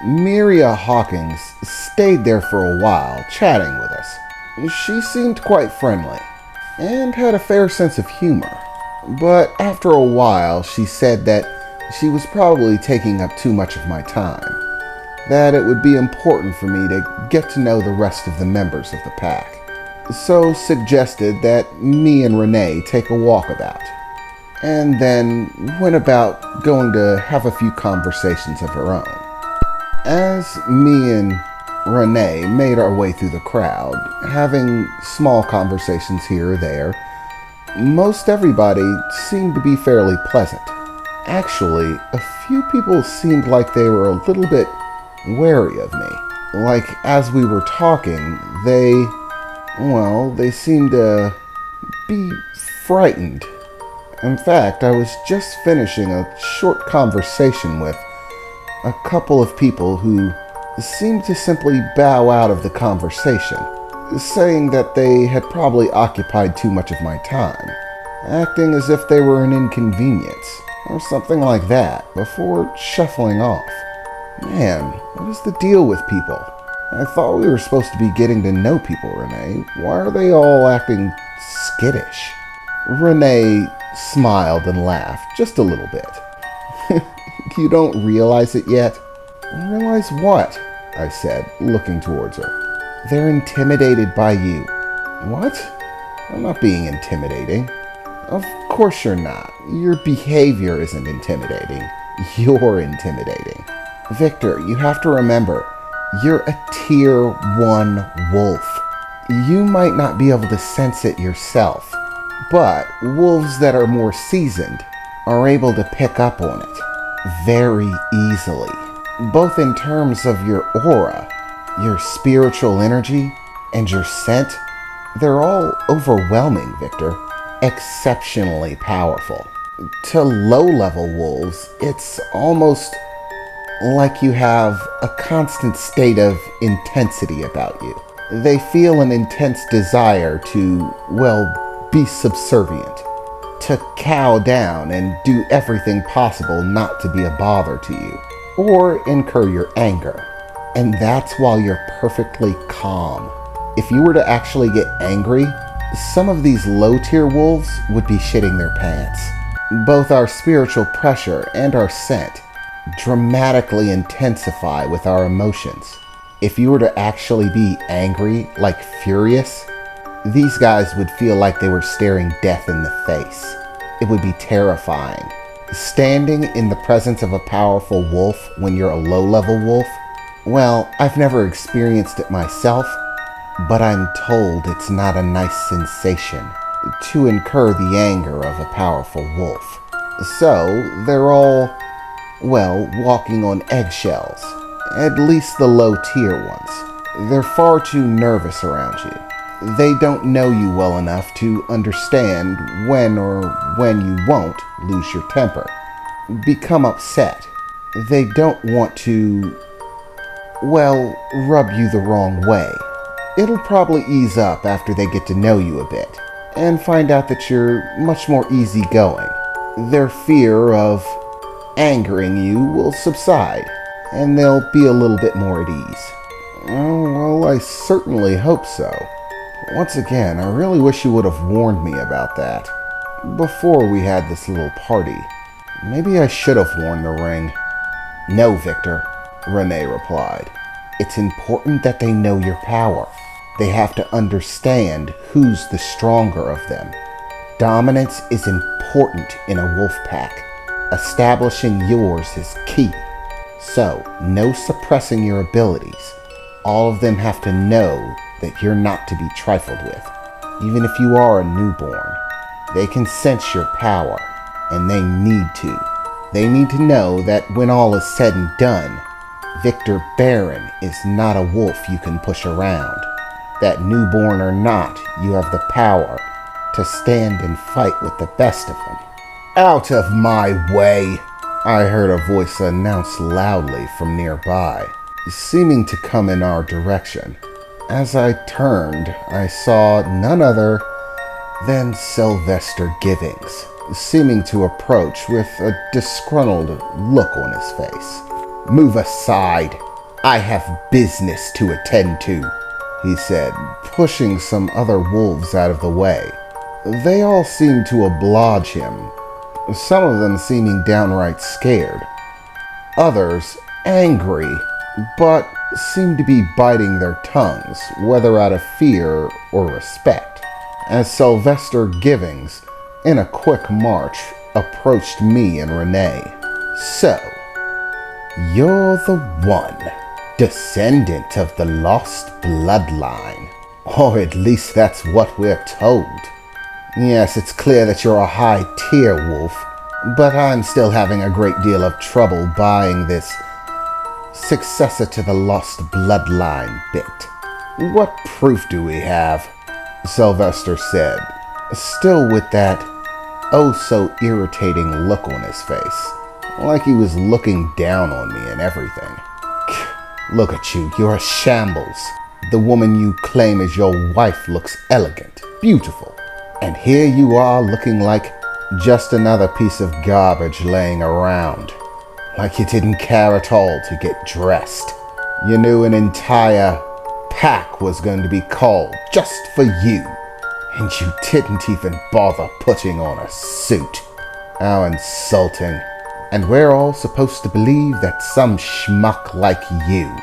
Miria Hawkins stayed there for a while, chatting with us. She seemed quite friendly, and had a fair sense of humor. But after a while, she said that she was probably taking up too much of my time, that it would be important for me to get to know the rest of the members of the pack, so suggested that me and Renee take a walkabout, and then went about going to have a few conversations of her own. As me and Renee made our way through the crowd, having small conversations here or there, most everybody seemed to be fairly pleasant. Actually, a few people seemed like they were a little bit wary of me. Like, as we were talking, they seemed to be frightened. In fact, I was just finishing a short conversation with a couple of people who seemed to simply bow out of the conversation, saying that they had probably occupied too much of my time, acting as if they were an inconvenience, or something like that, before shuffling off. Man, what is the deal with people? I thought we were supposed to be getting to know people, Renee. Why are they all acting skittish? Renee smiled and laughed, just a little bit. You don't realize it yet? Realize what? I said, looking towards her. They're intimidated by you. What? I'm not being intimidating. Of course you're not. Your behavior isn't intimidating. You're intimidating. Victor, you have to remember, you're a tier 1 wolf. You might not be able to sense it yourself, but wolves that are more seasoned are able to pick up on it very easily, both in terms of your aura, your spiritual energy, and your scent. They're all overwhelming, Victor. Exceptionally powerful. To low-level wolves, it's almost like you have a constant state of intensity about you. They feel an intense desire to, be subservient, to cow down and do everything possible not to be a bother to you, or incur your anger. And that's while you're perfectly calm. If you were to actually get angry, some of these low-tier wolves would be shitting their pants. Both our spiritual pressure and our scent dramatically intensify with our emotions. If you were to actually be angry, like furious, these guys would feel like they were staring death in the face. It would be terrifying. Standing in the presence of a powerful wolf when you're a low-level wolf, I've never experienced it myself, but I'm told it's not a nice sensation to incur the anger of a powerful wolf. So, they're all, walking on eggshells. At least the low-tier ones. They're far too nervous around you. They don't know you well enough to understand when you won't lose your temper, become upset. They don't want to, rub you the wrong way. It'll probably ease up after they get to know you a bit, and find out that you're much more easygoing. Their fear of angering you will subside, and they'll be a little bit more at ease. I certainly hope so. Once again, I really wish you would have warned me about that before we had this little party. Maybe I should have worn the ring. No, Victor, Renee replied. It's important that they know your power. They have to understand who's the stronger of them. Dominance is important in a wolf pack. Establishing yours is key. So, no suppressing your abilities. All of them have to know that you're not to be trifled with. Even if you are a newborn, they can sense your power, and they need to. They need to know that when all is said and done, Victor Barron is not a wolf you can push around. That newborn or not, you have the power to stand and fight with the best of them. Out of my way, I heard a voice announce loudly from nearby, seeming to come in our direction. As I turned, I saw none other than Sylvester Givings, seeming to approach with a disgruntled look on his face. Move aside, I have business to attend to, he said, pushing some other wolves out of the way. They all seemed to oblige him, some of them seeming downright scared. Others angry, but seemed to be biting their tongues, whether out of fear or respect, as Sylvester Givings, in a quick march, approached me and Renee. So, you're the one, descendant of the lost bloodline, or at least that's what we're told. Yes, it's clear that you're a high-tier wolf, but I'm still having a great deal of trouble buying this successor to the lost bloodline bit. What proof do we have? Sylvester said, still with that oh-so-irritating look on his face, like he was looking down on me and everything. Look at you, you're a shambles. The woman you claim as your wife looks elegant, beautiful, and here you are looking like just another piece of garbage laying around. Like you didn't care at all to get dressed. You knew an entire pack was going to be called just for you, and you didn't even bother putting on a suit. How insulting. And we're all supposed to believe that some schmuck like you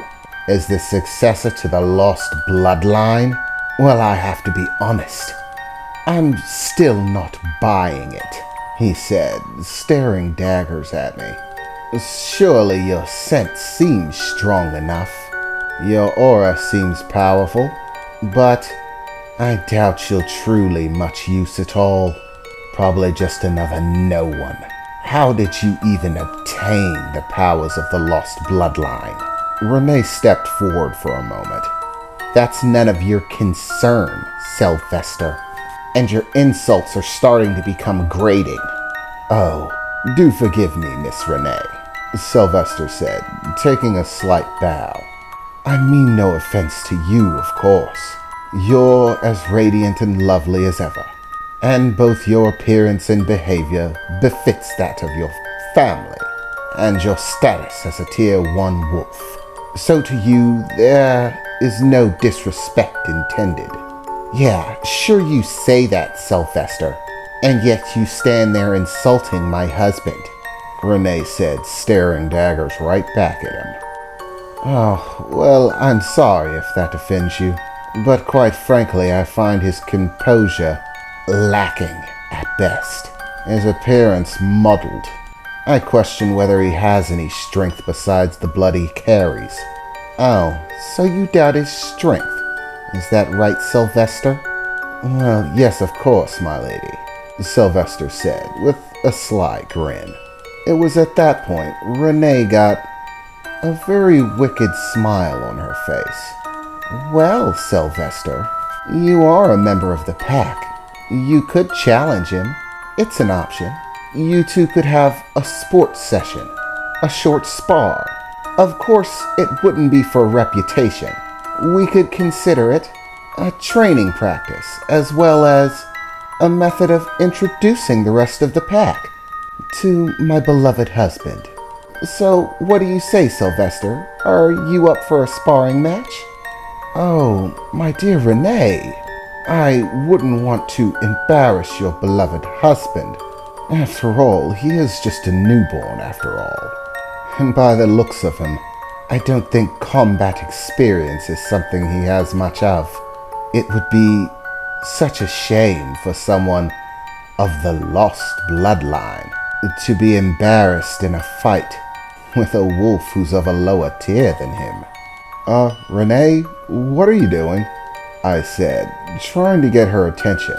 is the successor to the lost bloodline? Well, I have to be honest. I'm still not buying it, he said, staring daggers at me. Surely your scent seems strong enough. Your aura seems powerful, but I doubt you're truly much use at all. Probably just another no one. How did you even obtain the powers of the lost bloodline? Renee stepped forward for a moment. That's none of your concern, Sylvester. And your insults are starting to become grating. Oh, do forgive me, Miss Renee, Sylvester said, taking a slight bow. I mean no offense to you, of course. You're as radiant and lovely as ever, and both your appearance and behavior befits that of your family and your status as a Tier 1 wolf. So to you, there is no disrespect intended. Yeah, sure you say that, Sylvester, and yet you stand there insulting my husband, Renee said, staring daggers right back at him. Oh, well, I'm sorry if that offends you, but quite frankly, I find his composure lacking at best, his appearance muddled. I question whether he has any strength besides the blood he carries. Oh, so you doubt his strength? Is that right, Sylvester? Well, yes, of course, my lady, Sylvester said, with a sly grin. It was at that point Renee got a very wicked smile on her face. Well, Sylvester, you are a member of the pack. You could challenge him. It's an option. You two could have a sports session, a short spar. Of course, it wouldn't be for reputation. We could consider it a training practice, as well as a method of introducing the rest of the pack to my beloved husband. So, what do you say, Sylvester? Are you up for a sparring match? Oh, my dear Renee, I wouldn't want to embarrass your beloved husband. After all, he is just a newborn, after all. And by the looks of him, I don't think combat experience is something he has much of. It would be such a shame for someone of the lost bloodline to be embarrassed in a fight with a wolf who's of a lower tier than him. Renee, what are you doing? I said, trying to get her attention.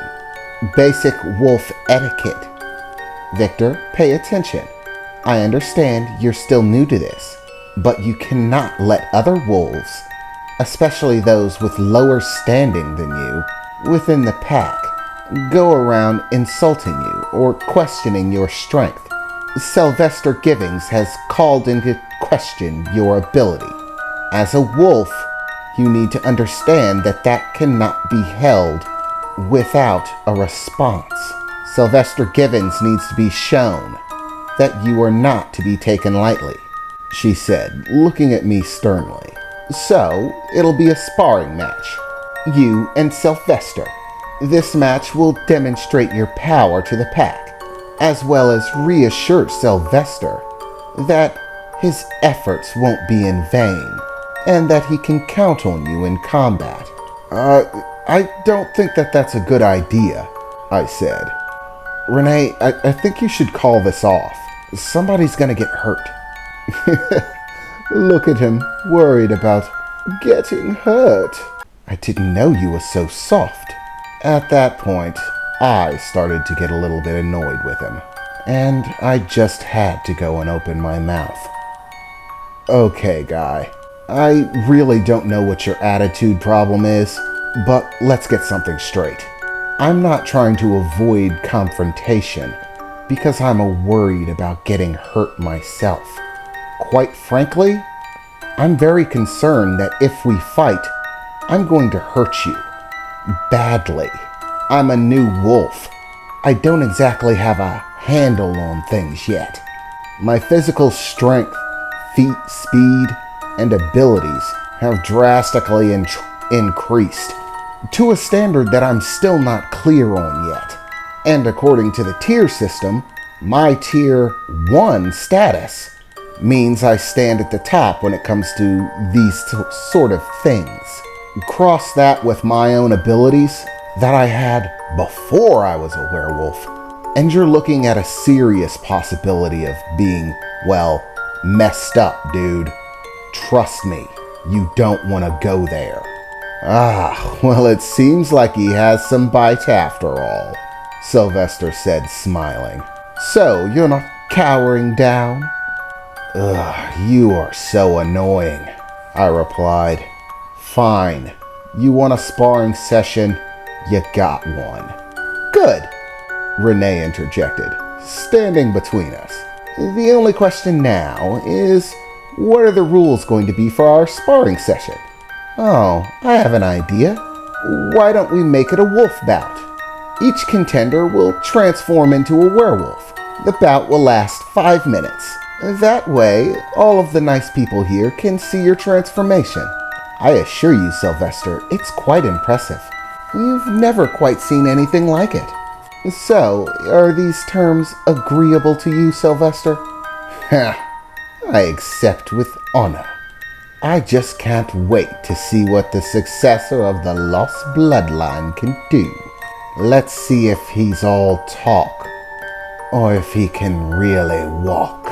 Basic wolf etiquette. Victor, pay attention. I understand you're still new to this, but you cannot let other wolves, especially those with lower standing than you, within the pack, go around insulting you or questioning your strength. Sylvester Givings has called into question your ability. As a wolf, you need to understand that that cannot be held without a response. Sylvester Givens needs to be shown that you are not to be taken lightly, she said, looking at me sternly. So, it'll be a sparring match. You and Sylvester. This match will demonstrate your power to the pack, as well as reassure Sylvester that his efforts won't be in vain, and that he can count on you in combat. I don't think that's a good idea, I said. Renee, I think you should call this off. Somebody's gonna get hurt. Look at him, worried about getting hurt. I didn't know you were so soft. At that point, I started to get a little bit annoyed with him, and I just had to go and open my mouth. Okay, guy, I really don't know what your attitude problem is, but let's get something straight. I'm not trying to avoid confrontation because I'm worried about getting hurt myself. Quite frankly, I'm very concerned that if we fight, I'm going to hurt you. Badly. I'm a new wolf. I don't exactly have a handle on things yet. My physical strength, feet speed, and abilities have drastically increased to a standard that I'm still not clear on yet. And according to the tier system, my tier 1 status means I stand at the top when it comes to these sort of things. Cross that with my own abilities that I had before I was a werewolf, and you're looking at a serious possibility of being, well, messed up, dude. Trust me, you don't want to go there. Well, it seems like he has some bite after all, Sylvester said, smiling. So, you're not cowering down? You are so annoying, I replied. Fine. You want a sparring session? You got one. Good, Renee interjected, standing between us. The only question now is, what are the rules going to be for our sparring session? Oh, I have an idea. Why don't we make it a wolf bout? Each contender will transform into a werewolf. The bout will last 5 minutes. That way, all of the nice people here can see your transformation. I assure you, Sylvester, it's quite impressive. You've never quite seen anything like it. So, are these terms agreeable to you, Sylvester? I accept with honor. I just can't wait to see what the successor of the Lost Bloodline can do. Let's see if he's all talk, or if he can really walk.